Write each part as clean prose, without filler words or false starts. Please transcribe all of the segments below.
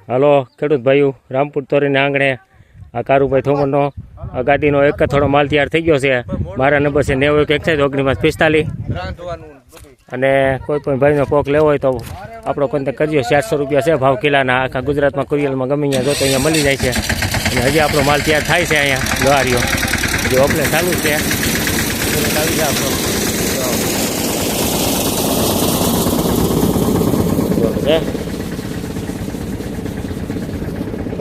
હાલો ખેડૂત ભાઈઓ, રામપુર તોરીને આંગણે આ કારુભાઈ થોમરનો આ ગાડીનો એક થોડો માલ તૈયાર થઈ ગયો છે. મારા નંબર છે 916145 અને કોઈ પણ ભાઈનો પોક લેવો હોય તો આપણો કોન્ટેક્ટ કરજો. 400 રૂપિયા છે ભાવ કિલાના. આખા ગુજરાતમાં કુરિયરમાં ગમે અહીંયા જો તો અહીંયા મળી જાય છે. અને હજી આપણો માલ તૈયાર થાય છે અહીંયા લોહારીઓ. હજી ઓપલે ચાલુ છે. આવી જાય આપણો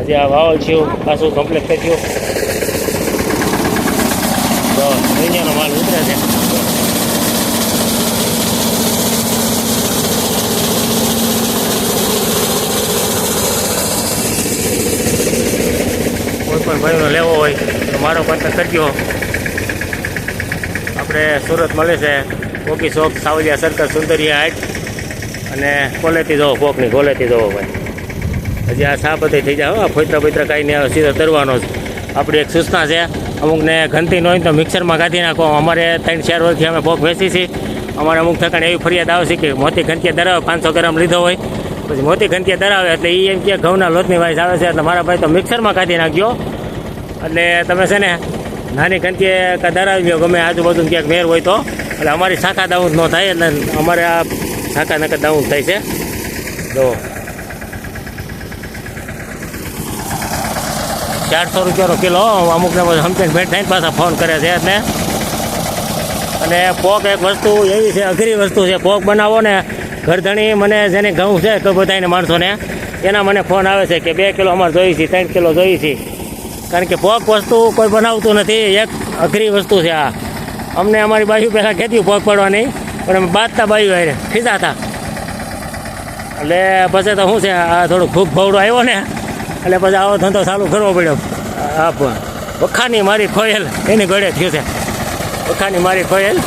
હજી આ વાવલ થયું પાછું કમ્પ્લીટ થઈ ગયું. અહીંયાનો માલ ઉતરે છે. કોઈ પણ ભાઈનો લેવો હોય તો મારો કોન્ટેક્ટ કરજો. આપણે સુરત મળે છે કોકી ચોક, સાવલિયા સર્કલ, સુંદરિયા હાઈટ અને કોલેથી જવો. કોકની કોલેથી જવો ભાઈ. હજી આ સા બધી થઈ જાય. ફોતરા બોતરા કાંઈ નહીં આવે, સીધો તરવાનો જ. આપણી એક સૂચના છે, અમુકને ઘંટી ન હોય તો મિક્સરમાં કાઢી નાખો. અમારે 3-4 વર્ષથી અમે પોક વેચી છીએ. અમારે અમુક ઠેકાણે એવી ફરિયાદ આવશે કે મોટી ઘંટીએ ધરાવે, 500 ગ્રામ લીધો હોય પછી મોટી ઘંટીએ ધરાવે એટલે એ એમ કે ઘઉંના લોટની વાઇસ આવે છે. એટલે મારા ભાઈ તો મિક્સરમાં કાઢી નાખજો. એટલે તમે છે ને નાની ઘંટીએ ધરાવી લો ગમે આજુબાજુ ક્યાંક મેર હોય તો. એટલે અમારી શાખા ડાઉન ન થાય. એટલે અમારે આ શાખા નકર ડાઉન થાય છે. જો 400 રૂપિયાનો કિલો. અમુકને સમજીને ભેટ થઈને પાછા ફોન કરે છે. એટલે અને પોક એક વસ્તુ એવી છે, અઘરી વસ્તુ છે. પોક બનાવો ને ઘરધણી મને જેને ઘઉં છે તો બધાને માણસોને એના મને ફોન આવે છે કે 2 કિલો અમારે જોઈએ છે, 3 કિલો જોઈએ છે. કારણ કે પોક વસ્તુ કોઈ બનાવતું નથી. એક અઘરી વસ્તુ છે આ. અમને અમારી બાજુ પહેલાં કહેતી પોક પડવાની, પણ અમે બાંધતા બાજુ આવી ખીજાતા. એટલે પછી તો શું છે, આ થોડું ખૂબ ફવડો આવ્યો ને એટલે પછી આવો ધંધો ચાલુ કરવો પડ્યો. આ વખાની મારી ખોયેલ એની ગળે થયું છે. વખાની મારી ખોયેલ